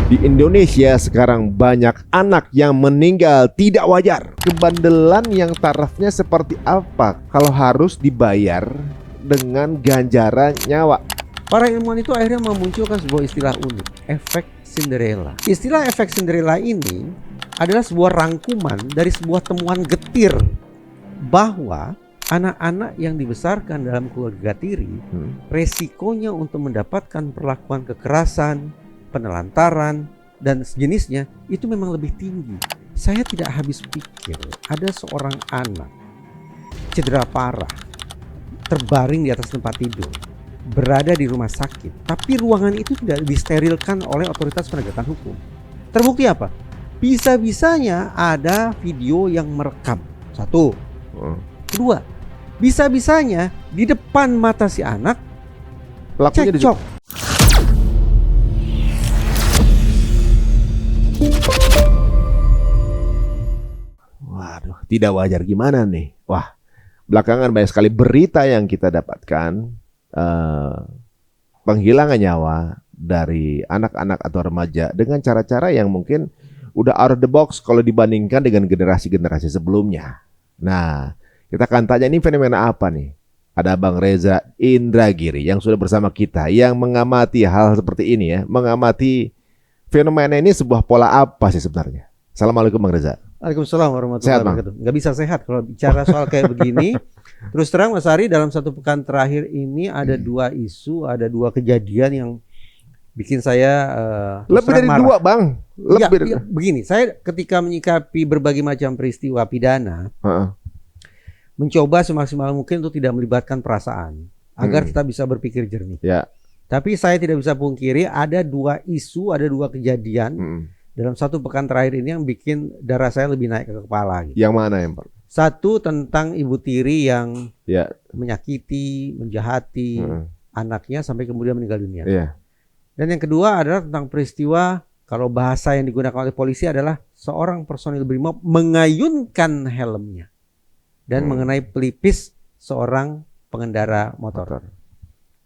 Di Indonesia sekarang banyak anak yang meninggal tidak wajar. Kebandelan yang tarafnya seperti apa kalau harus dibayar dengan ganjaran nyawa? Para ilmuwan itu akhirnya memunculkan sebuah istilah unik, efek Cinderella. Istilah efek Cinderella ini adalah sebuah rangkuman dari sebuah temuan getir bahwa anak-anak yang dibesarkan dalam keluarga tiri resikonya untuk mendapatkan perlakuan kekerasan, penelantaran, dan sejenisnya itu memang lebih tinggi. Saya tidak habis pikir ada seorang anak cedera parah, terbaring di atas tempat tidur, berada di rumah sakit, tapi ruangan itu tidak disterilkan oleh otoritas penegakan hukum. Terbukti apa? Bisa-bisanya ada video yang merekam. Satu. Kedua, bisa-bisanya di depan mata si anak Pelakunya cekcok. Waduh, tidak wajar gimana nih? Wah, belakangan banyak sekali berita yang kita dapatkan penghilangan nyawa dari anak-anak atau remaja dengan cara-cara yang mungkin udah out of the box kalau dibandingkan dengan generasi-generasi sebelumnya. Nah, kita akan tanya ini fenomena apa nih? Ada Bang Reza Indragiri yang sudah bersama kita yang mengamati hal seperti ini ya, mengamati fenomena ini sebuah pola apa sih sebenarnya? Assalamualaikum Bang Reza. Waalaikumsalam warahmatullahi wabarakatuh. Nggak bisa sehat kalau bicara soal kayak begini. Terus terang Mas Ari, dalam satu pekan terakhir ini ada dua isu, ada dua kejadian yang bikin saya lebih dari marah. Dua Bang. Lebih ya, begini, saya ketika menyikapi berbagai macam peristiwa pidana, mencoba semaksimal mungkin untuk tidak melibatkan perasaan agar kita bisa berpikir jernih. Ya. Tapi saya tidak bisa pungkiri ada dua isu, ada dua kejadian dalam satu pekan terakhir ini yang bikin darah saya lebih naik ke kepala. Gitu. Yang mana yang Pak? Satu tentang ibu tiri yang menyakiti, menjahati anaknya sampai kemudian meninggal dunia. Dan yang kedua adalah tentang peristiwa, kalau bahasa yang digunakan oleh polisi adalah seorang personil BRIMOB mengayunkan helmnya dan mengenai pelipis seorang pengendara motor.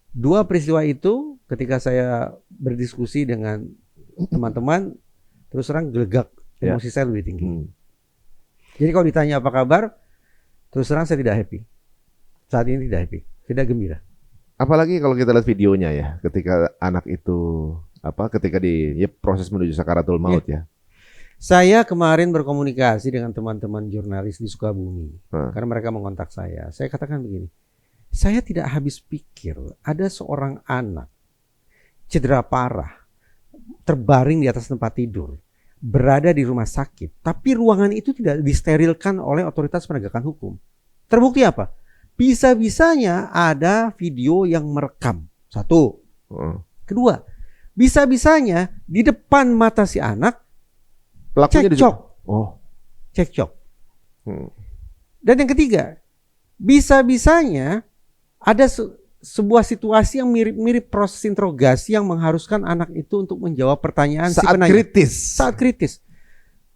Dua peristiwa itu ketika saya berdiskusi dengan teman-teman, terus terang gelegak, emosi saya lebih tinggi. Jadi kalau ditanya apa kabar, terus terang saya tidak happy. Saat ini tidak happy, tidak gembira. Apalagi kalau kita lihat videonya ya, ketika anak itu ketika proses menuju sakaratul maut ya. Saya kemarin berkomunikasi dengan teman-teman jurnalis di Sukabumi karena mereka mengontak saya. Saya katakan begini, saya tidak habis pikir ada seorang anak cedera parah, terbaring di atas tempat tidur, berada di rumah sakit, tapi ruangan itu tidak disterilkan oleh otoritas penegakan hukum. Terbukti apa? Bisa-bisanya ada video yang merekam. Satu. Kedua, bisa-bisanya di depan mata si anak pelakunya cekcok. Cekcok. Dan yang ketiga, bisa-bisanya ada sebuah situasi yang mirip-mirip proses interogasi yang mengharuskan anak itu untuk menjawab pertanyaan saat si penanya. Saat kritis.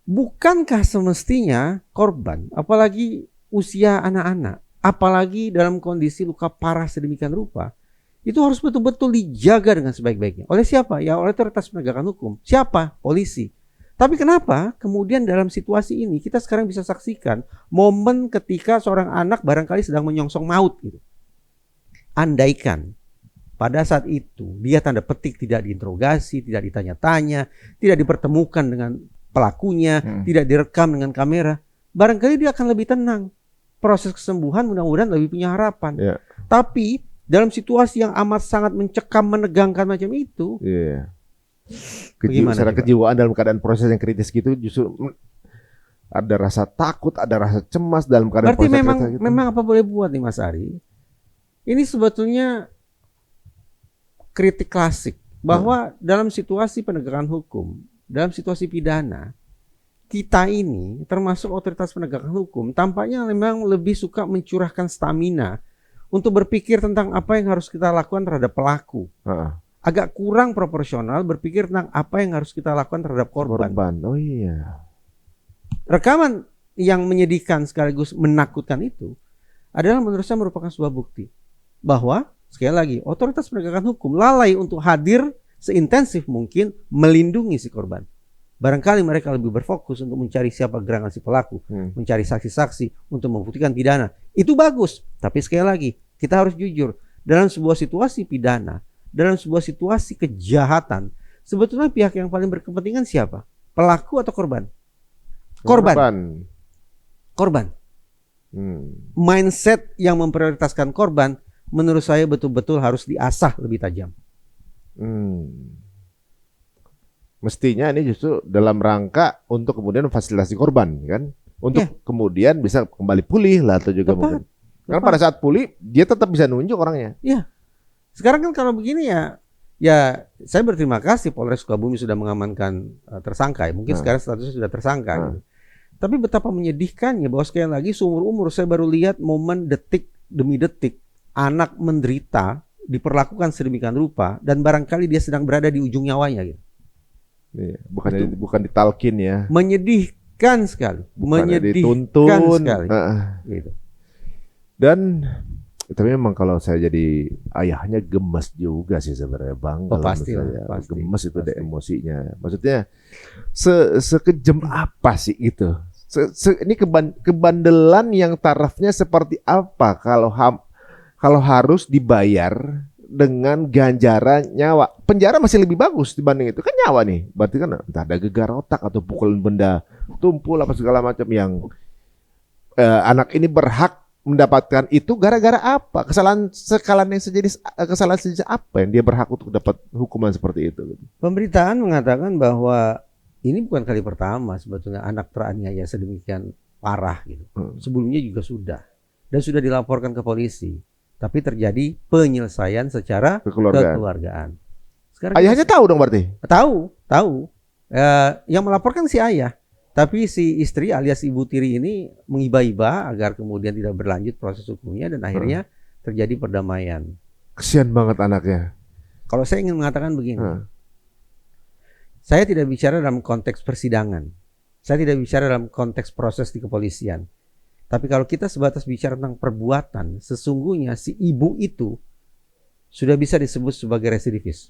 Bukankah semestinya korban, apalagi usia anak-anak, apalagi dalam kondisi luka parah sedemikian rupa, itu harus betul-betul dijaga dengan sebaik-baiknya. Oleh siapa? Ya oleh otoritas penegakan hukum. Siapa? Polisi. Tapi kenapa kemudian dalam situasi ini kita sekarang bisa saksikan momen ketika seorang anak barangkali sedang menyongsong maut gitu. Andaikan pada saat itu dia tanda petik tidak diinterogasi, tidak ditanya-tanya, tidak dipertemukan dengan pelakunya, tidak direkam dengan kamera, barangkali dia akan lebih tenang. Proses kesembuhan mudah-mudahan lebih punya harapan. Tapi dalam situasi yang amat sangat mencekam, menegangkan macam itu, secara kejiwaan dalam keadaan proses yang kritis gitu justru ada rasa takut, ada rasa cemas dalam keadaan berarti proses memang apa boleh buat nih Mas Ari? Ini sebetulnya kritik klasik bahwa dalam situasi penegakan hukum, dalam situasi pidana, kita ini termasuk otoritas penegakan hukum tampaknya memang lebih suka mencurahkan stamina untuk berpikir tentang apa yang harus kita lakukan terhadap pelaku. Agak kurang proporsional berpikir tentang apa yang harus kita lakukan terhadap korban. Oh iya. Rekaman yang menyedihkan sekaligus menakutkan itu adalah menurut saya merupakan sebuah bukti bahwa sekali lagi otoritas penegakan hukum lalai untuk hadir seintensif mungkin melindungi si korban. Barangkali mereka lebih berfokus untuk mencari siapa gerangan si pelaku, mencari saksi-saksi untuk membuktikan pidana. Itu bagus, tapi sekali lagi kita harus jujur, dalam sebuah situasi pidana, dalam sebuah situasi kejahatan, sebetulnya pihak yang paling berkepentingan siapa? Pelaku atau korban? Korban. Mindset yang memprioritaskan korban menurut saya betul-betul harus diasah lebih tajam. Mestinya ini justru dalam rangka untuk kemudian fasilitasi korban, kan? Untuk kemudian bisa kembali pulih lah atau juga mungkin. Karena pada saat pulih dia tetap bisa nunjuk orangnya. Iya. Sekarang kan kalau begini ya saya berterima kasih Polres Sukabumi sudah mengamankan tersangka. Mungkin sekarang statusnya sudah tersangka. Gitu. Tapi betapa menyedihkannya bahwa sekali lagi seumur umur saya baru lihat momen detik demi detik anak menderita diperlakukan sedemikian rupa dan barangkali dia sedang berada di ujung nyawanya gitu. Iya, bukan ditalkin ya. Menyedihkan sekali. Menyedihkan sekali. Gitu. Dan tapi memang kalau saya jadi ayahnya gemes juga sih sebenarnya Bang. Pasti. Gemes itu ada emosinya. Maksudnya sekejam apa sih itu? Ini kebandelan yang tarafnya seperti apa kalau harus dibayar dengan ganjaran nyawa. Penjara masih lebih bagus dibanding itu. Kan nyawa nih. Berarti kan entah ada gegar otak atau pukulan benda tumpul apa segala macam yang anak ini berhak mendapatkan itu gara-gara apa? Kesalahan sejenis apa yang dia berhak untuk dapat hukuman seperti itu? Pemberitaan mengatakan bahwa ini bukan kali pertama sebetulnya anak teraniaya sedemikian parah gitu. Sebelumnya juga sudah dan sudah dilaporkan ke polisi, tapi terjadi penyelesaian secara kekeluargaan. Sekarang ayahnya tahu dong berarti? Tahu. Yang melaporkan si ayah. Tapi si istri alias ibu tiri ini mengiba-iba agar kemudian tidak berlanjut proses hukumnya dan akhirnya terjadi perdamaian. Kesian banget anaknya. Kalau saya ingin mengatakan begini, saya tidak bicara dalam konteks persidangan, saya tidak bicara dalam konteks proses di kepolisian. Tapi kalau kita sebatas bicara tentang perbuatan, sesungguhnya si ibu itu sudah bisa disebut sebagai residivis.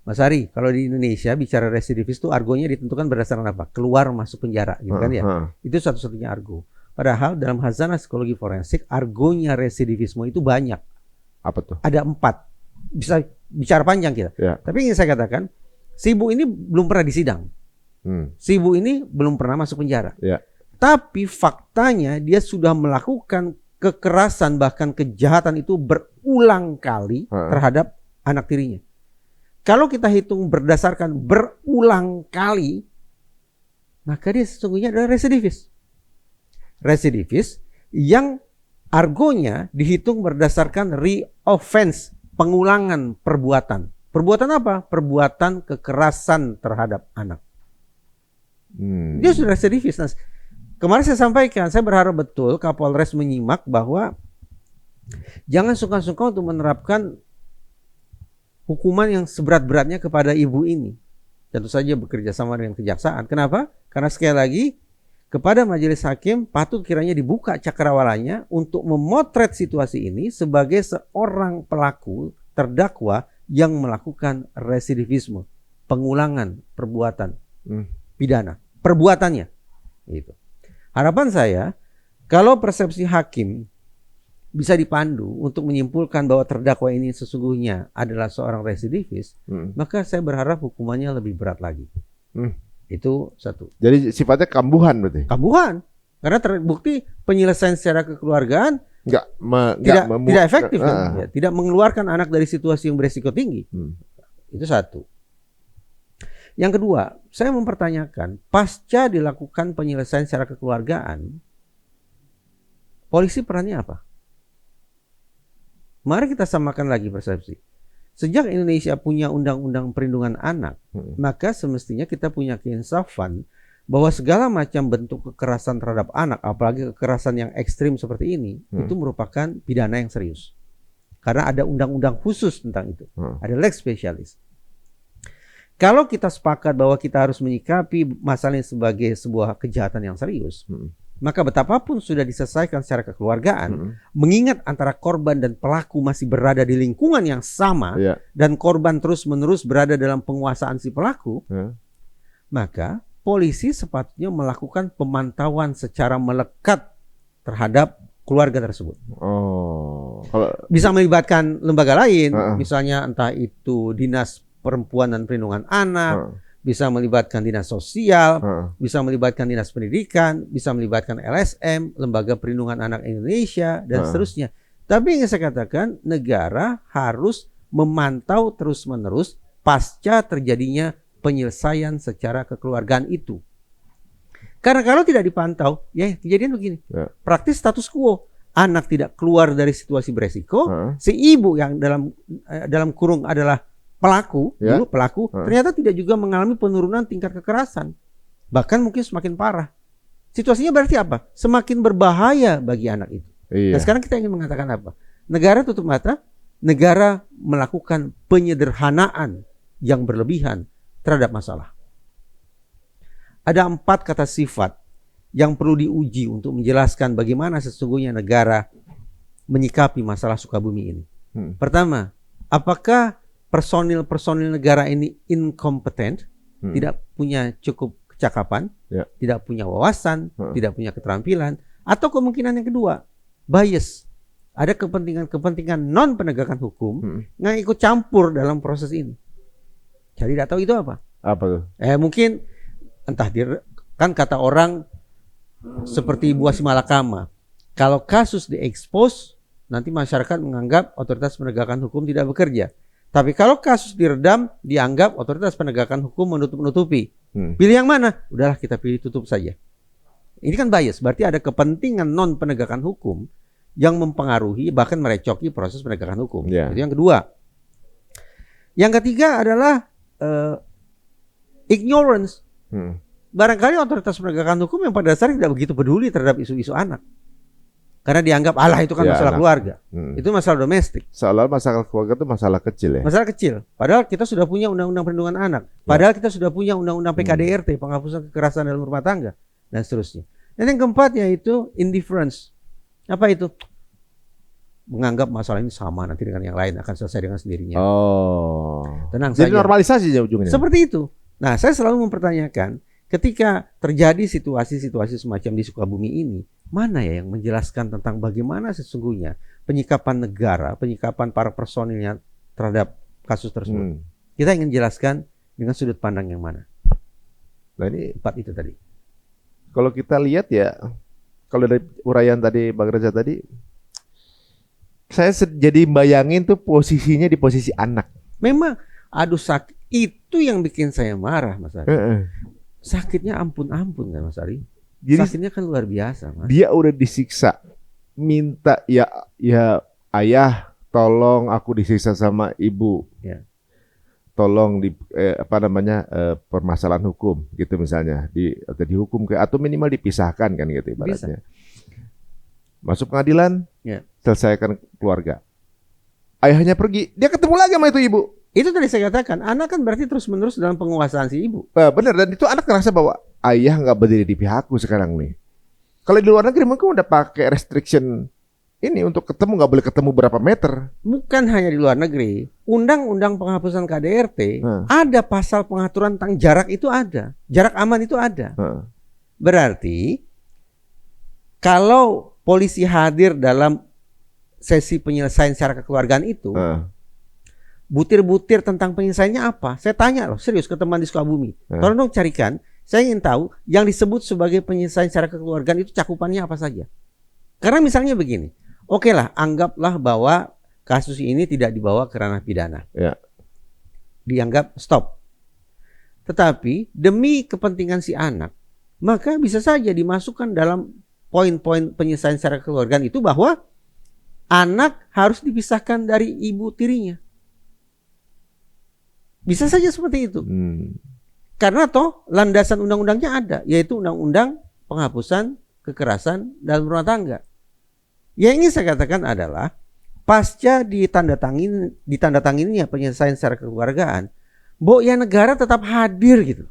Mas Ari, kalau di Indonesia bicara residivis itu argonya ditentukan berdasarkan apa? Keluar masuk penjara, gitu kan ya? Itu satu-satunya argo. Padahal dalam khazanah psikologi forensik, argonya residivisme itu banyak. Apa tuh? Ada 4. Bisa bicara panjang kita. Ya. Tapi ingin saya katakan, si ibu ini belum pernah disidang. Si ibu ini belum pernah masuk penjara. Ya. Tapi faktanya dia sudah melakukan kekerasan bahkan kejahatan itu berulang kali terhadap anak tirinya. Kalau kita hitung berdasarkan berulang kali, maka dia sesungguhnya adalah residivis. Residivis yang argonya dihitung berdasarkan re-offense, pengulangan perbuatan. Perbuatan apa? Perbuatan kekerasan terhadap anak. Dia sudah residivis. Nah, kemarin saya sampaikan, saya berharap betul Kapolres menyimak bahwa jangan suka-suka untuk menerapkan hukuman yang seberat-beratnya kepada ibu ini. Tentu saja bekerja sama dengan kejaksaan. Kenapa? Karena sekali lagi kepada majelis hakim patut kiranya dibuka cakrawalanya untuk memotret situasi ini sebagai seorang pelaku terdakwa yang melakukan residivisme, pengulangan perbuatan pidana, perbuatannya. Itu. Harapan saya kalau persepsi hakim bisa dipandu untuk menyimpulkan bahwa terdakwa ini sesungguhnya adalah seorang residivis, maka saya berharap hukumannya lebih berat lagi. Itu satu. Jadi sifatnya kambuhan berarti? Kambuhan. Karena terbukti penyelesaian secara kekeluargaan tidak efektif. Ya, tidak mengeluarkan anak dari situasi yang beresiko tinggi. Itu satu. Yang kedua, saya mempertanyakan, pasca dilakukan penyelesaian secara kekeluargaan, polisi perannya apa? Mari kita samakan lagi persepsi. Sejak Indonesia punya undang-undang perlindungan anak, maka semestinya kita punya keinsafan bahwa segala macam bentuk kekerasan terhadap anak, apalagi kekerasan yang ekstrim seperti ini, itu merupakan pidana yang serius. Karena ada undang-undang khusus tentang itu. Ada lex specialis. Kalau kita sepakat bahwa kita harus menyikapi masalah ini sebagai sebuah kejahatan yang serius, Maka betapapun sudah diselesaikan secara kekeluargaan, mengingat antara korban dan pelaku masih berada di lingkungan yang sama, Iya. dan korban terus-menerus berada dalam penguasaan si pelaku, maka polisi sepatutnya melakukan pemantauan secara melekat terhadap keluarga tersebut. Oh, kalau Bisa melibatkan lembaga lain, misalnya entah itu Dinas Perempuan dan Perlindungan Anak, bisa melibatkan dinas sosial, bisa melibatkan dinas pendidikan, bisa melibatkan LSM, Lembaga Perlindungan Anak Indonesia, dan seterusnya. Tapi yang saya katakan, negara harus memantau terus-menerus pasca terjadinya penyelesaian secara kekeluargaan itu. Karena kalau tidak dipantau, ya kejadian begini. Praktis status quo. Anak tidak keluar dari situasi beresiko, si ibu yang dalam kurung adalah pelaku, dulu pelaku, ternyata tidak juga mengalami penurunan tingkat kekerasan. Bahkan mungkin semakin parah. Situasinya berarti apa? Semakin berbahaya bagi anak itu. Iya. Nah sekarang kita ingin mengatakan apa? Negara tutup mata, negara melakukan penyederhanaan yang berlebihan terhadap masalah. Ada 4 kata sifat yang perlu diuji untuk menjelaskan bagaimana sesungguhnya negara menyikapi masalah Sukabumi ini. Pertama, apakah personil negara ini inkompeten, tidak punya cukup kecakapan, tidak punya wawasan, tidak punya keterampilan, atau kemungkinan yang kedua, bias. Ada kepentingan non penegakan hukum yang ikut campur dalam proses ini. Jadi tidak tahu itu apa. Apa tuh? Mungkin entah kan kata orang seperti buah si malakama. Kalau kasus diekspos, nanti masyarakat menganggap otoritas penegakan hukum tidak bekerja. Tapi kalau kasus diredam, dianggap otoritas penegakan hukum menutup-nutupi. Pilih yang mana? Udahlah kita pilih tutup saja. Ini kan bias, berarti ada kepentingan non penegakan hukum yang mempengaruhi bahkan merecoki proses penegakan hukum. Itu yang kedua. Yang ketiga adalah ignorance. Barangkali otoritas penegakan hukum yang pada dasarnya tidak begitu peduli terhadap isu-isu anak. Karena dianggap itu kan masalah keluarga. Itu masalah domestik. Seolah masalah keluarga itu masalah kecil ya. Masalah kecil. Padahal kita sudah punya undang-undang perlindungan anak. Padahal kita sudah punya undang-undang PKDRT, penghapusan kekerasan dalam rumah tangga, dan seterusnya. Dan yang keempat yaitu indifference. Apa itu? Menganggap masalah ini sama nanti dengan yang lain, akan selesai dengan sendirinya. Tenang saja. Jadi normalisasi ya ujungnya. Seperti itu. Nah, saya selalu mempertanyakan, ketika terjadi situasi-situasi semacam di Sukabumi ini, mana ya yang menjelaskan tentang bagaimana sesungguhnya penyikapan negara, penyikapan para personilnya terhadap kasus tersebut. Kita ingin jelaskan dengan sudut pandang yang mana. Nah ini 4 itu tadi. Kalau kita lihat ya, kalau dari uraian tadi Bang Reza tadi, saya jadi bayangin tuh posisinya di posisi anak. Memang, sakit. Itu yang bikin saya marah, Mas Ari. Sakitnya ampun-ampun kan, Mas Ari. Jadi sakitnya kan luar biasa, Mas. Dia udah disiksa, minta ya ayah, tolong aku disiksa sama ibu. Tolong permasalahan hukum gitu misalnya, atau dihukum atau minimal dipisahkan kan gitu ibaratnya. Masuk pengadilan, selesaikan keluarga. Ayahnya pergi, dia ketemu lagi sama itu ibu. Itu tadi saya katakan, anak kan berarti terus-menerus dalam penguasaan si ibu. Benar, dan itu anak ngerasa bahwa ayah nggak berdiri di pihakku sekarang nih. Kalau di luar negeri mungkin udah pakai restriction ini untuk ketemu, nggak boleh ketemu berapa meter. Bukan hanya di luar negeri, undang-undang penghapusan KDRT ada pasal pengaturan tentang jarak itu ada, jarak aman itu ada. Berarti kalau polisi hadir dalam sesi penyelesaian secara kekeluargaan itu, butir-butir tentang penyelesaiannya apa? Saya tanya loh, serius ke teman di Sukabumi. Tolong dong carikan. Saya ingin tahu yang disebut sebagai penyelesaian secara kekeluargaan itu cakupannya apa saja. Karena misalnya begini, oke lah, anggaplah bahwa kasus ini tidak dibawa ke ranah pidana. Dianggap stop. Tetapi demi kepentingan si anak, maka bisa saja dimasukkan dalam poin-poin penyelesaian secara kekeluargaan itu bahwa anak harus dipisahkan dari ibu tirinya. Bisa saja seperti itu. Karena toh landasan undang-undangnya ada, yaitu undang-undang penghapusan kekerasan dalam rumah tangga. Yang ingin saya katakan adalah pasca ditandatangininya penyelesaian secara kekeluargaan, ya negara tetap hadir gitu.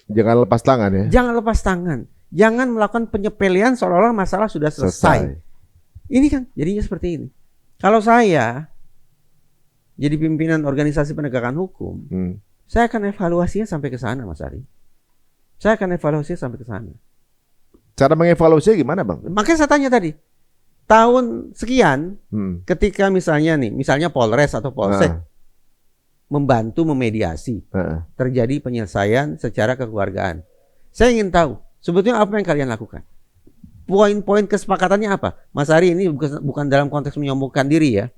Jangan lepas tangan ya. Jangan lepas tangan. Jangan melakukan penyepelean seolah-olah masalah sudah selesai. Ini kan jadinya seperti ini. Kalau saya jadi pimpinan organisasi penegakan hukum, saya akan evaluasinya sampai ke sana, Mas Ari. Saya akan evaluasinya sampai ke sana. Cara mengevaluasinya gimana, Bang? Makanya saya tanya tadi, tahun sekian, ketika misalnya Polres atau Polsek membantu memediasi, terjadi penyelesaian secara kekeluargaan. Saya ingin tahu, sebetulnya apa yang kalian lakukan? Poin-poin kesepakatannya apa? Mas Ari, ini bukan dalam konteks menyombongkan diri ya.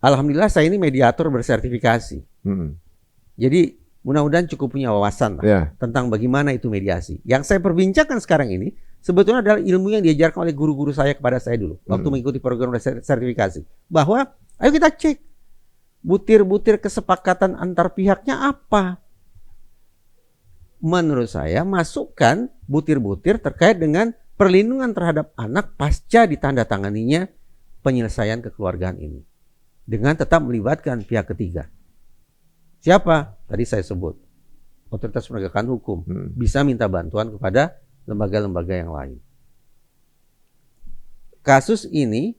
Alhamdulillah saya ini mediator bersertifikasi. Jadi mudah-mudahan cukup punya wawasan lah tentang bagaimana itu mediasi. Yang saya perbincangkan sekarang ini sebetulnya adalah ilmu yang diajarkan oleh guru-guru saya kepada saya dulu waktu mengikuti program sertifikasi. Bahwa ayo kita cek butir-butir kesepakatan antar pihaknya apa. Menurut saya masukkan butir-butir terkait dengan perlindungan terhadap anak pasca ditandatanganinya penyelesaian kekeluargaan ini. Dengan tetap melibatkan pihak ketiga. Siapa? Tadi saya sebut. Otoritas penegakan hukum. Bisa minta bantuan kepada lembaga-lembaga yang lain. Kasus ini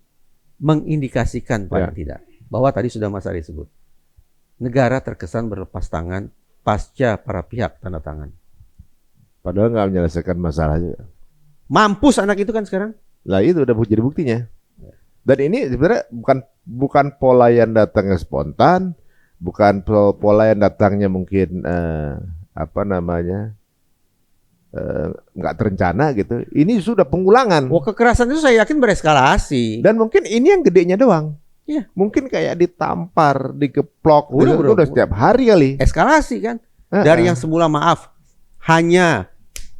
mengindikasikan paling tidak. Bahwa tadi sudah Mas Ari sebut. Negara terkesan berlepas tangan pasca para pihak tanda tangan. Padahal nggak menyelesaikan masalah juga. Mampus anak itu kan sekarang. Lah itu udah jadi buktinya. Dan ini sebenarnya bukan pola yang datangnya spontan, bukan pola yang datangnya mungkin nggak terencana gitu. Ini sudah pengulangan. Kekerasan itu saya yakin bereskalasi. Dan mungkin ini yang gedenya doang. Iya. Mungkin kayak ditampar, digeplok, udah setiap hari kali. Eskalasi kan. Dari yang semula maaf hanya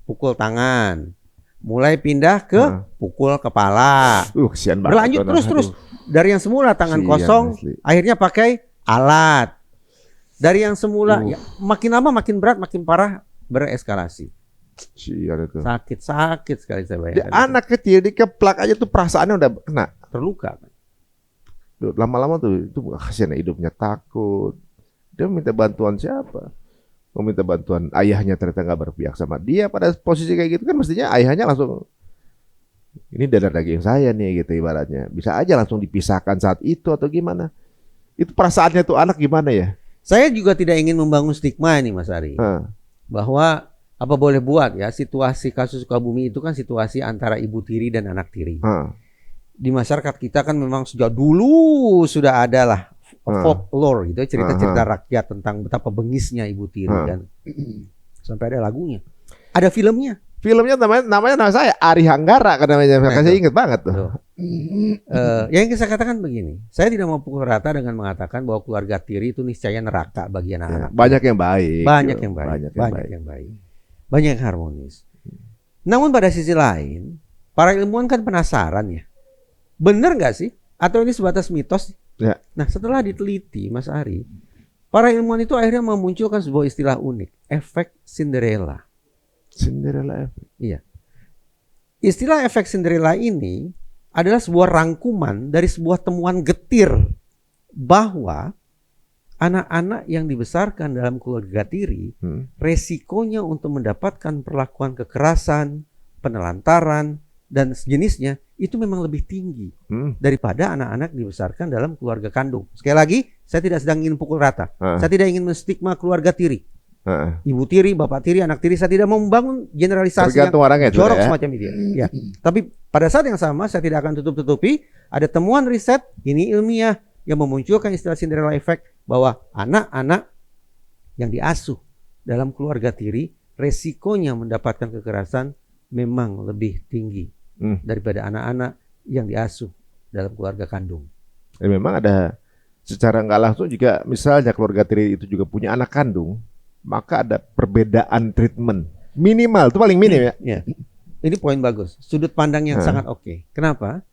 pukul tangan, mulai pindah ke pukul kepala. Kesian banget. Berlanjut terus. Dari yang semula tangan kosong, akhirnya pakai alat. Dari yang semula makin lama makin berat, makin parah, bereskalasi. Sakit sekali saya bayangkan. Anak kecil dikeplak aja tuh perasaannya udah kena. Terluka kan. Lama-lama tuh itu kasihan, hidupnya takut. Dia minta bantuan siapa? Meminta bantuan ayahnya, ternyata nggak berpihak sama dia. Pada posisi kayak gitu kan mestinya ayahnya langsung, ini darah daging saya nih gitu ibaratnya. Bisa aja langsung dipisahkan saat itu atau gimana. Itu perasaannya tuh anak gimana ya? Saya juga tidak ingin membangun stigma ini Mas Ari. Bahwa apa boleh buat ya, situasi kasus Sukabumi itu kan situasi antara ibu tiri dan anak tiri. Di masyarakat kita kan memang sejak dulu sudah ada lah folklore gitu, cerita-cerita rakyat tentang betapa bengisnya ibu tiri kan. Sampai ada lagunya. Ada filmnya. Filmnya namanya nama saya Ari Hanggara kan namanya. Saya ingat banget tuh. Yang saya katakan begini, saya tidak mau pukul rata dengan mengatakan bahwa keluarga tiri itu niscaya neraka bagi anak-anak. Banyak yang baik. Banyak yang baik. Banyak yang harmonis. Namun pada sisi lain, para ilmuwan kan penasaran ya. Benar nggak sih? Atau ini sebatas mitos? Ya. Nah, setelah diteliti, Mas Ari, para ilmuwan itu akhirnya memunculkan sebuah istilah unik, efek Cinderella. Cinderella effect. Iya. Istilah efek Cinderella ini adalah sebuah rangkuman dari sebuah temuan getir bahwa anak-anak yang dibesarkan dalam keluarga tiri, resikonya untuk mendapatkan perlakuan kekerasan, penelantaran, dan sejenisnya itu memang lebih tinggi daripada anak-anak dibesarkan dalam keluarga kandung. Sekali lagi, saya tidak sedang ingin pukul rata. Saya tidak ingin menstigma keluarga tiri. Ibu tiri, bapak tiri, anak tiri. Saya tidak mau membangun generalisasi tergantung yang jorok ya? semacam itu. Ya. Tapi pada saat yang sama, saya tidak akan tutup-tutupi ada temuan riset, ini ilmiah, yang memunculkan istilah Cinderella Effect, bahwa anak-anak yang diasuh dalam keluarga tiri, resikonya mendapatkan kekerasan memang lebih tinggi daripada anak-anak yang diasuh dalam keluarga kandung. Memang ada secara nggak langsung juga, misalnya keluarga tiri itu juga punya anak kandung, maka ada perbedaan treatment minimal, itu paling minim ya. Ini poin bagus, sudut pandang yang sangat oke. Kenapa?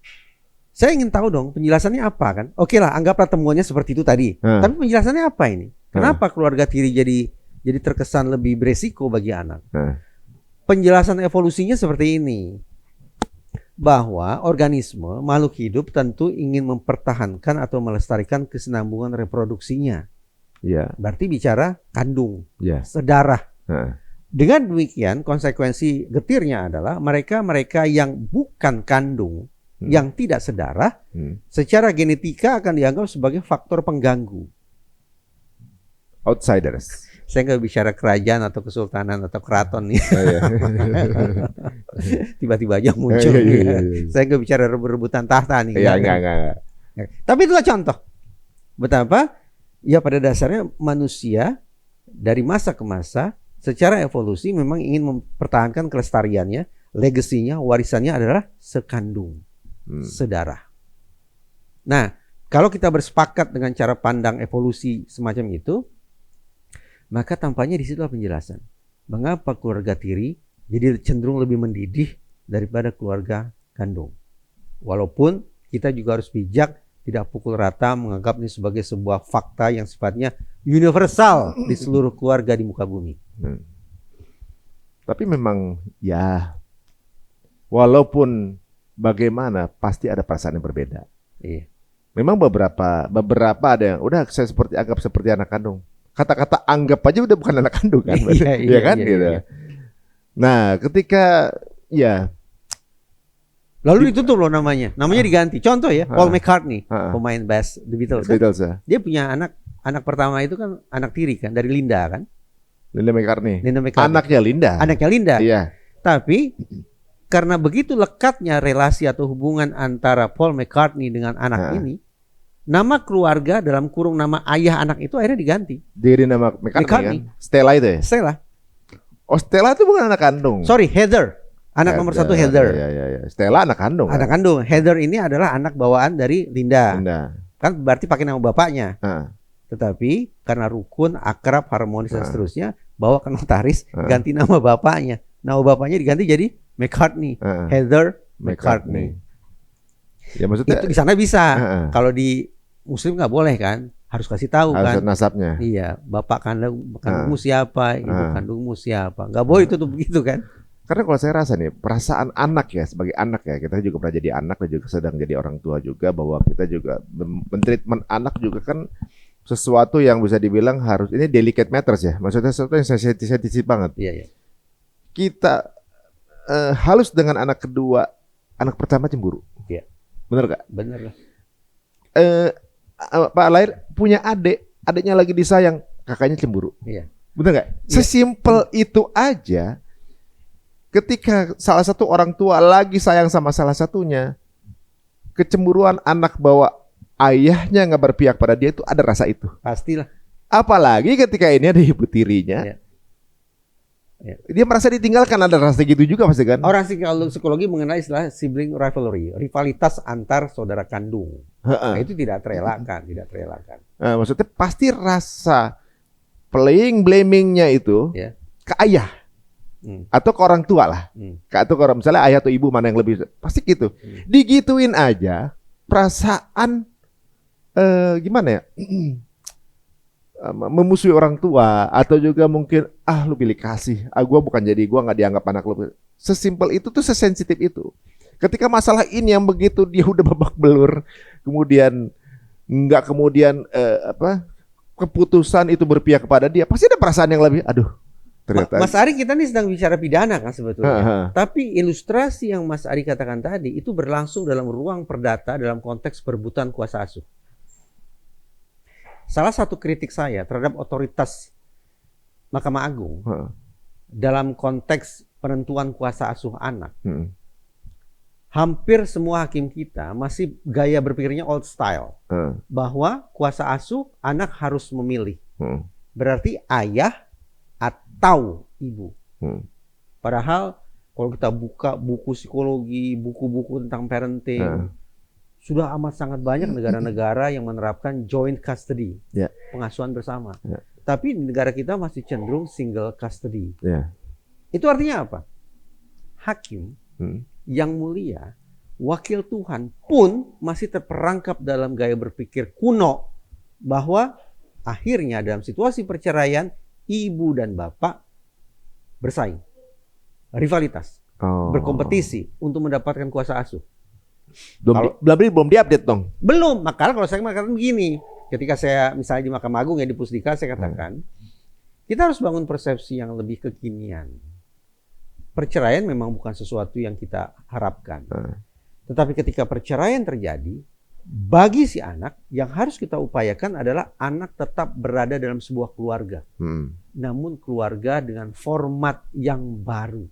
Saya ingin tahu dong penjelasannya apa kan? Oke lah, anggaplah temuannya seperti itu tadi. Tapi penjelasannya apa ini? Kenapa keluarga tiri jadi terkesan lebih beresiko bagi anak? Penjelasan evolusinya seperti ini, bahwa organisme makhluk hidup tentu ingin mempertahankan atau melestarikan kesinambungan reproduksinya. Berarti bicara kandung, sedarah. Dengan demikian konsekuensi getirnya adalah mereka yang bukan kandung, yang tidak sedarah, secara genetika akan dianggap sebagai faktor pengganggu. Outsiders. Saya nggak bicara kerajaan atau kesultanan atau keraton nih. Tiba-tiba aja muncul. Saya nggak bicara rebut-rebutan tahta nih. Enggak. Tapi itulah contoh betapa ya pada dasarnya manusia dari masa ke masa secara evolusi memang ingin mempertahankan kelestariannya, legasinya, warisannya adalah sekandung, sedarah. Nah, kalau kita bersepakat dengan cara pandang evolusi semacam itu, maka tampaknya di situ penjelasan mengapa keluarga tiri jadi cenderung lebih mendidih daripada keluarga kandung. Walaupun kita juga harus bijak, tidak pukul rata menganggap ini sebagai sebuah fakta yang sifatnya universal di seluruh keluarga di muka bumi. Tapi memang ya, walaupun bagaimana pasti ada perasaan yang berbeda. Iya. Memang beberapa ada yang udah saya anggap seperti anak kandung. Kata-kata anggap aja udah bukan anak kandung kan, iya kan gitu. Iya. Nah, ketika ya lalu ditutup loh namanya diganti. Contoh ya, Paul McCartney, pemain bass The Beatles. Kan? Dia punya anak pertama itu kan anak tiri kan dari Linda kan. Linda McCartney. Anaknya Linda. Iya. Tapi karena begitu lekatnya relasi atau hubungan antara Paul McCartney dengan anak ini, nama keluarga dalam kurung nama ayah anak itu akhirnya diganti. Jadi nama McCartney. Kan? Stella itu ya? Stella. Oh, Stella itu bukan anak kandung. Sorry, Heather. Anak nomor 1 Heather. Iya. Stella anak kandung. Anak kandung. Heather ini adalah anak bawaan dari Linda. Kan berarti pakai nama bapaknya. Tetapi karena rukun, akrab, harmonis dan seterusnya, bawa ke notaris, ganti nama bapaknya. Nama bapaknya diganti jadi McCartney. Heather McCartney. Ya maksudnya itu di sana bisa. Kalau di Muslim nggak boleh kan? Harus kasih tahu harus kan. Nasabnya. Iya, bapak kandungmu siapa, ibu kandungmu siapa. Nggak boleh itu tuh begitu kan? Karena kalau saya rasa nih, perasaan anak ya, sebagai anak ya, kita juga pernah jadi anak dan juga sedang jadi orang tua juga, bahwa kita juga mentreatment anak juga kan sesuatu yang bisa dibilang harus, ini delicate matters ya, maksudnya sesuatu yang sensitif banget. Iya. Kita halus dengan anak kedua, anak pertama cemburu. Iya. Bener gak? Bener lah. Pak lahir punya adiknya lagi disayang, kakaknya cemburu. Iya. Bener gak? Sesimpel itu aja. Ketika salah satu orang tua lagi sayang sama salah satunya, kecemburuan anak bahwa ayahnya nggak berpihak pada dia itu ada rasa itu. Pastilah. Apalagi ketika ini ada ibu tirinya. Ya. Dia merasa ditinggalkan, ada rasa gitu juga pasti kan. Orang psikologi mengenai istilah sibling rivalry, rivalitas antar saudara kandung. Nah, itu tidak terelakkan. Nah, maksudnya pasti rasa blamingnya itu ke ayah. Atau ke orang tua lah, atau ke orang, misalnya ayah atau ibu mana yang lebih, pasti gitu. Digituin aja, perasaan gimana ya, memusuhi orang tua, atau juga mungkin lu pilih kasih, gue bukan jadi gue nggak dianggap anak lu. Sesimpel itu tuh, sesensitif itu. Ketika masalah ini yang begitu dia udah babak belur, kemudian keputusan itu berpihak kepada dia, pasti ada perasaan yang lebih, aduh. Mas Ari, kita nih sedang bicara pidana kan sebetulnya. Tapi ilustrasi yang Mas Ari katakan tadi itu berlangsung dalam ruang perdata dalam konteks perebutan kuasa asuh. Salah satu kritik saya terhadap otoritas Mahkamah Agung dalam konteks penentuan kuasa asuh anak, hampir semua hakim kita masih gaya berpikirnya old style, bahwa kuasa asuh anak harus memilih. Berarti ayah atau ibu. Padahal kalau kita buka buku psikologi, buku-buku tentang parenting, sudah amat sangat banyak negara-negara yang menerapkan joint custody, pengasuhan bersama. Tapi negara kita masih cenderung single custody. Itu artinya apa? Hakim yang mulia, wakil Tuhan pun masih terperangkap dalam gaya berpikir kuno bahwa akhirnya dalam situasi perceraian, ibu dan bapak bersaing, rivalitas, berkompetisi untuk mendapatkan kuasa asuh. Belum diupdate dong. Belum. Maka kalau saya mengatakan begini, ketika saya misalnya di Mahkamah Agung ya, di Pusdika, saya katakan Kita harus bangun persepsi yang lebih kekinian. Perceraian memang bukan sesuatu yang kita harapkan. Tetapi ketika perceraian terjadi, bagi si anak yang harus kita upayakan adalah anak tetap berada dalam sebuah keluarga. Namun keluarga dengan format yang baru.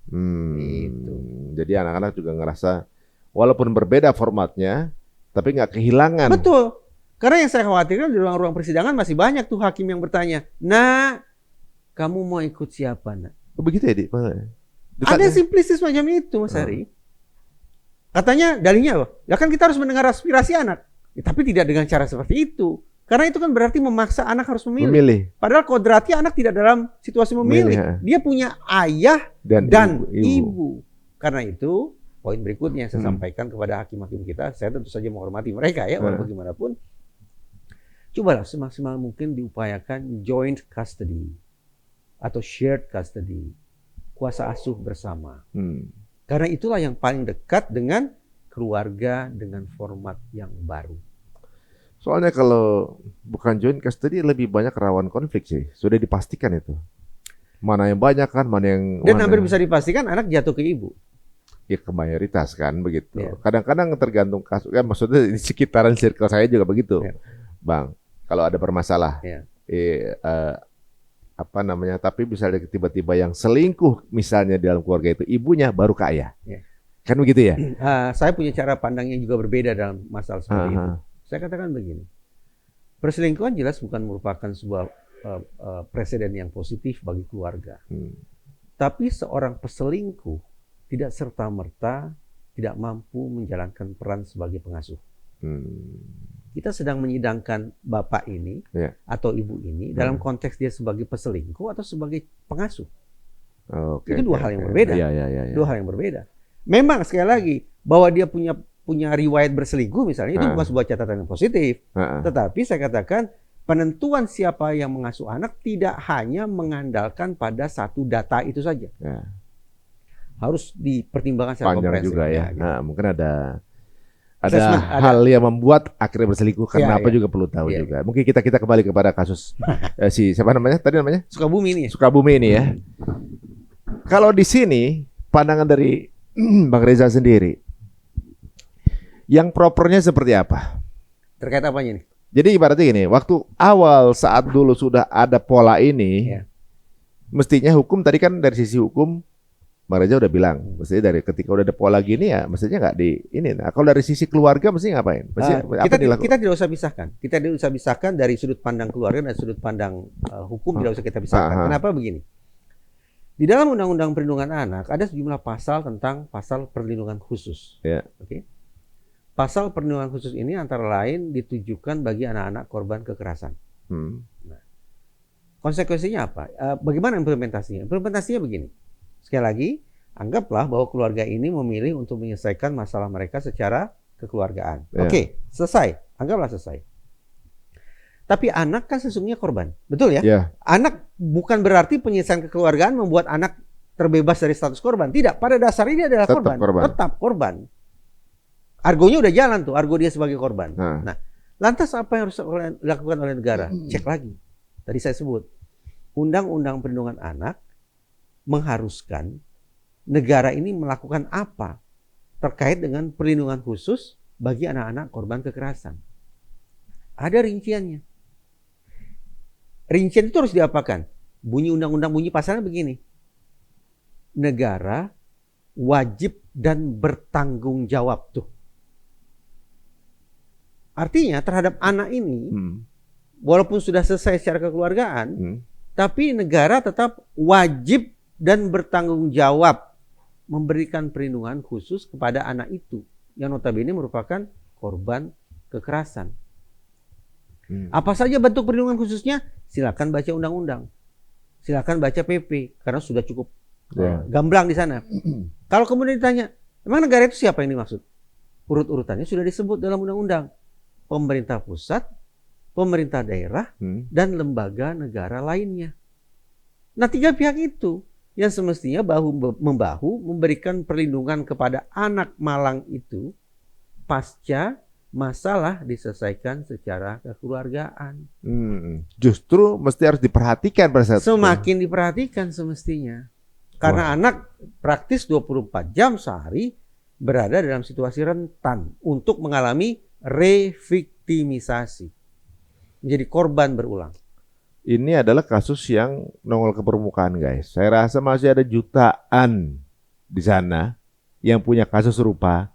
Gitu. Jadi anak-anak juga ngerasa walaupun berbeda formatnya, tapi nggak kehilangan. Betul. Karena yang saya khawatirkan di ruang-ruang persidangan masih banyak tuh hakim yang bertanya, "Nah, kamu mau ikut siapa, nak?" Begitu ya, Dik? Ada simplistis macam itu, Mas Ari. Katanya dalihnya apa? Ya kan kita harus mendengar aspirasi anak. Ya, tapi tidak dengan cara seperti itu. Karena itu kan berarti memaksa anak harus memilih. Padahal kodratnya anak tidak dalam situasi memilih. Dia punya ayah dan ibu. Karena itu poin berikutnya yang saya sampaikan kepada hakim-hakim kita, saya tentu saja menghormati mereka ya, walaupun bagaimanapun. Cobalah semaksimal mungkin diupayakan joint custody atau shared custody, kuasa asuh bersama. Karena itulah yang paling dekat dengan keluarga dengan format yang baru. Soalnya kalau bukan joint custody lebih banyak rawan konflik sih. Sudah dipastikan itu. Mana yang banyak kan, mana yang... Dan hampir bisa dipastikan anak jatuh ke ibu. Ya ke mayoritas kan begitu. Kadang-kadang tergantung kasus. Kan maksudnya di sekitaran circle saya juga begitu. Bang, kalau ada bermasalah. Tapi bisa tiba-tiba yang selingkuh misalnya di dalam keluarga itu ibunya baru ke ayah. Kan begitu ya? Saya punya cara pandang yang juga berbeda dalam masalah seperti itu. Saya katakan begini, perselingkuhan jelas bukan merupakan sebuah presiden yang positif bagi keluarga. Tapi seorang peselingkuh tidak serta-merta tidak mampu menjalankan peran sebagai pengasuh. Kita sedang menyidangkan bapak ini atau ibu ini dalam konteks dia sebagai peselingkuh atau sebagai pengasuh. Itu dua hal yang berbeda. Dua hal yang berbeda. Memang sekali lagi bahwa dia punya riwayat berselingkuh misalnya itu bukan sebuah catatan yang positif. Tetapi saya katakan penentuan siapa yang mengasuh anak tidak hanya mengandalkan pada satu data itu saja. Harus dipertimbangkan secara komprehensif juga ya. Gitu. Nah, mungkin ada hal yang membuat akhirnya berselingkuh karena apa juga perlu tahu juga. Mungkin kita kembali kepada kasus siapa namanya? Tadi namanya? Sukabumi ini. Sukabumi ini ya. Kalau di sini pandangan dari Bang Reza sendiri, yang propernya seperti apa? Terkait apanya nih? Jadi ibaratnya gini, waktu awal saat dulu sudah ada pola ini, mestinya hukum tadi kan dari sisi hukum Bang Reza udah bilang, mestinya dari ketika udah ada pola gini ya, mestinya nggak di ini. Nah, kalau dari sisi keluarga mesti ngapain? Kita tidak usah pisahkan. Kita tidak usah pisahkan dari sudut pandang keluarga dan sudut pandang hukum tidak usah kita pisahkan. Kenapa begini? Di dalam Undang-Undang Perlindungan Anak ada sejumlah pasal tentang pasal perlindungan khusus. Pasal perlindungan khusus ini antara lain ditujukan bagi anak-anak korban kekerasan. Nah, konsekuensinya apa? Bagaimana implementasinya? Implementasinya begini. Sekali lagi, anggaplah bahwa keluarga ini memilih untuk menyelesaikan masalah mereka secara kekeluargaan. Oke, selesai. Anggaplah selesai. Tapi anak kan sesungguhnya korban. Betul ya? Anak bukan berarti penyelesaian kekeluargaan membuat anak terbebas dari status korban. Tidak. Pada dasarnya dia adalah korban. Tetap korban. Argonya udah jalan tuh. Argo dia sebagai korban. Nah, lantas apa yang harus dilakukan oleh negara? Cek lagi. Tadi saya sebut. Undang-Undang Perlindungan Anak mengharuskan negara ini melakukan apa terkait dengan perlindungan khusus bagi anak-anak korban kekerasan. Ada rinciannya. Rincian itu harus diapakan? Bunyi undang-undang, bunyi pasalnya begini. Negara wajib dan bertanggung jawab tuh. Artinya terhadap anak ini, walaupun sudah selesai secara kekeluargaan, tapi negara tetap wajib dan bertanggung jawab memberikan perlindungan khusus kepada anak itu yang notabene merupakan korban kekerasan. Apa saja bentuk perlindungan khususnya? Silakan baca undang-undang. Silakan baca PP karena sudah cukup gamblang di sana. Kalau kemudian ditanya, emang negara itu siapa yang dimaksud? Urut-urutannya sudah disebut dalam undang-undang. Pemerintah pusat, pemerintah daerah, dan lembaga negara lainnya. Nah, tiga pihak itu yang semestinya bahu-membahu memberikan perlindungan kepada anak malang itu pasca masalah diselesaikan secara kekeluargaan. Justru mesti harus diperhatikan pada saat Semakin diperhatikan semestinya. Karena anak praktis 24 jam sehari berada dalam situasi rentan untuk mengalami reviktimisasi. Menjadi korban berulang. Ini adalah kasus yang nongol ke permukaan, guys. Saya rasa masih ada jutaan di sana yang punya kasus serupa,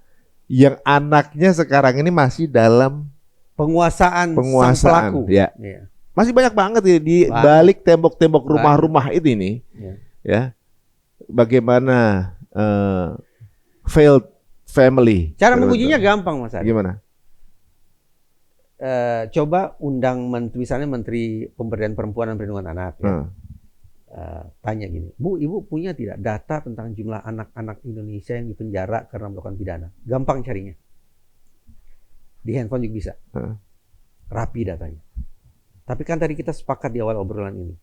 yang anaknya sekarang ini masih dalam penguasaan sang pelaku. Ya. Masih banyak banget di balik tembok-tembok rumah-rumah itu ini. Ya. Bagaimana failed family. Cara mengujinya gampang, Mas Ari. Gimana? Coba undang misalnya Menteri Pemberdayaan Perempuan dan Perlindungan Anak. Ya. Tanya gini, Bu, Ibu punya tidak data tentang jumlah anak-anak Indonesia yang dipenjara karena melakukan pidana? Gampang carinya. Di handphone juga bisa. Rapi datanya. Tapi kan tadi kita sepakat di awal obrolan ini.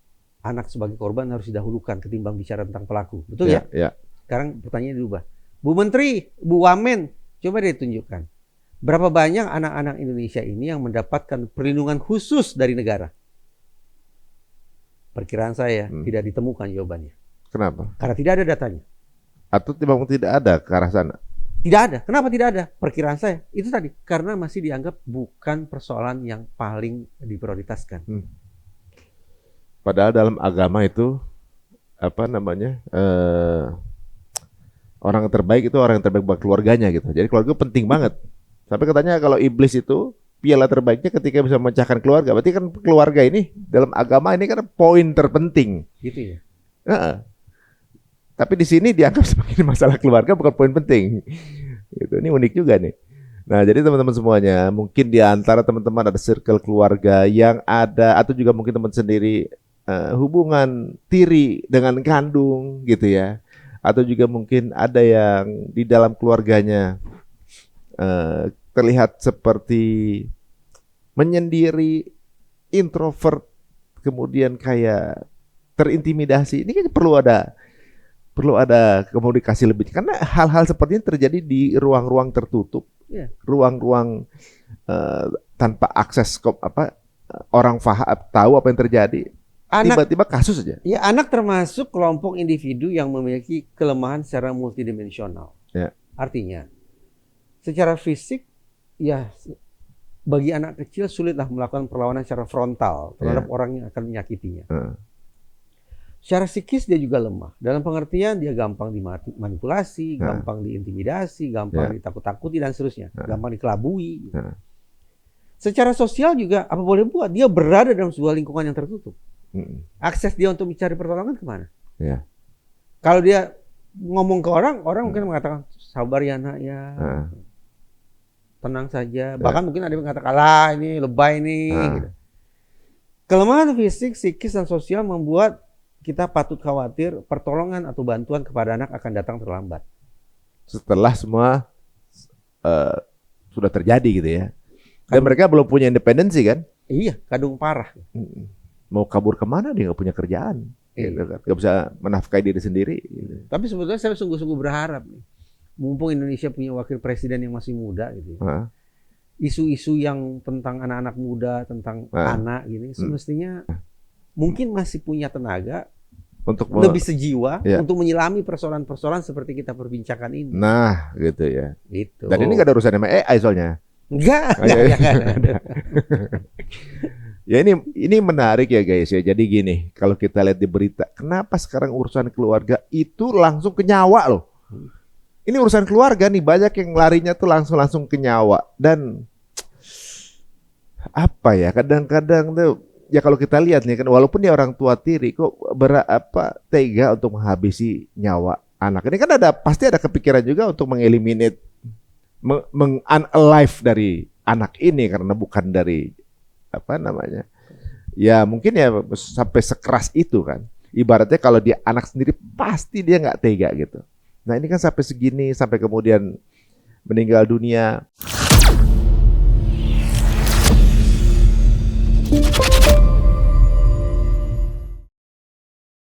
Anak sebagai korban harus didahulukan ketimbang bicara tentang pelaku. Betul ya? Ya. Sekarang pertanyaannya diubah. Bu Menteri, Bu Wamen, coba deh tunjukkan. Berapa banyak anak-anak Indonesia ini yang mendapatkan perlindungan khusus dari negara? Perkiraan saya tidak ditemukan jawabannya. Kenapa? Karena tidak ada datanya. Atau memang tidak ada ke arah sana? Tidak ada. Kenapa tidak ada? Perkiraan saya itu tadi karena masih dianggap bukan persoalan yang paling diprioritaskan. Padahal dalam agama itu orang yang terbaik itu orang yang terbaik buat keluarganya gitu. Jadi keluarga penting banget. Sampai katanya kalau iblis itu piala terbaiknya ketika bisa memecahkan keluarga. Berarti kan keluarga ini dalam agama ini kan poin terpenting. Gitu ya. Tapi di sini dianggap sebagai masalah keluarga bukan poin penting. Gitu. Ini unik juga nih. Nah, jadi teman-teman semuanya, mungkin di antara teman-teman ada circle keluarga yang ada atau juga mungkin teman sendiri hubungan tiri dengan kandung gitu ya. Atau juga mungkin ada yang di dalam keluarganya terlihat seperti menyendiri, introvert, kemudian kayak terintimidasi. Ini kan perlu ada komunikasi lebih, karena hal-hal seperti ini terjadi di ruang-ruang tertutup, ruang-ruang tanpa akses orang tahu apa yang terjadi. Tiba-tiba kasus aja. Ya, anak termasuk kelompok individu yang memiliki kelemahan secara multidimensional. Ya. Artinya, secara fisik, ya bagi anak kecil sulitlah melakukan perlawanan secara frontal terhadap orang yang akan menyakitinya. Secara psikis dia juga lemah. Dalam pengertian dia gampang dimanipulasi, gampang diintimidasi, gampang ditakut-takuti dan seterusnya, gampang dikelabui. Secara sosial juga apa boleh buat, dia berada dalam sebuah lingkungan yang tertutup. Akses dia untuk mencari pertolongan kemana? Kalau dia ngomong ke orang mungkin mengatakan sabar ya nak ya. Tenang saja. Bahkan mungkin ada yang mengatakan, lah ini lebay nih. Gitu. Kelemahan fisik, psikis, dan sosial membuat kita patut khawatir pertolongan atau bantuan kepada anak akan datang terlambat. Setelah semua sudah terjadi gitu ya. Dan mereka belum punya independensi kan? Iya, kadung parah. Mau kabur kemana dia nggak punya kerjaan. Gitu kan? Nggak bisa menafkahi diri sendiri. Gitu. Tapi sebetulnya saya sungguh-sungguh berharap nih. Mumpung Indonesia punya wakil presiden yang masih muda gitu ya. Isu-isu yang tentang anak-anak muda, tentang anak gini, semestinya mungkin masih punya tenaga untuk lebih sejiwa untuk menyelami persoalan-persoalan seperti kita perbincangkan ini. Nah, gitu ya. Gitu. Dan ini nggak ada urusan sama AI soalnya. Enggak. Ya ini menarik ya guys ya. Jadi gini, kalau kita lihat di berita, kenapa sekarang urusan keluarga itu langsung ke nyawa loh. Ini urusan keluarga nih, banyak yang larinya tuh langsung ke nyawa. Dan apa ya, kadang-kadang tuh ya kalau kita lihat nih kan, walaupun dia orang tua tiri kok tega untuk menghabisi nyawa anak. Ini kan pasti ada kepikiran juga untuk mengeliminate, unalive dari anak ini karena bukan dari ya mungkin ya sampai sekeras itu kan. Ibaratnya kalau dia anak sendiri pasti dia nggak tega gitu. Nah ini kan sampai segini, sampai kemudian meninggal dunia.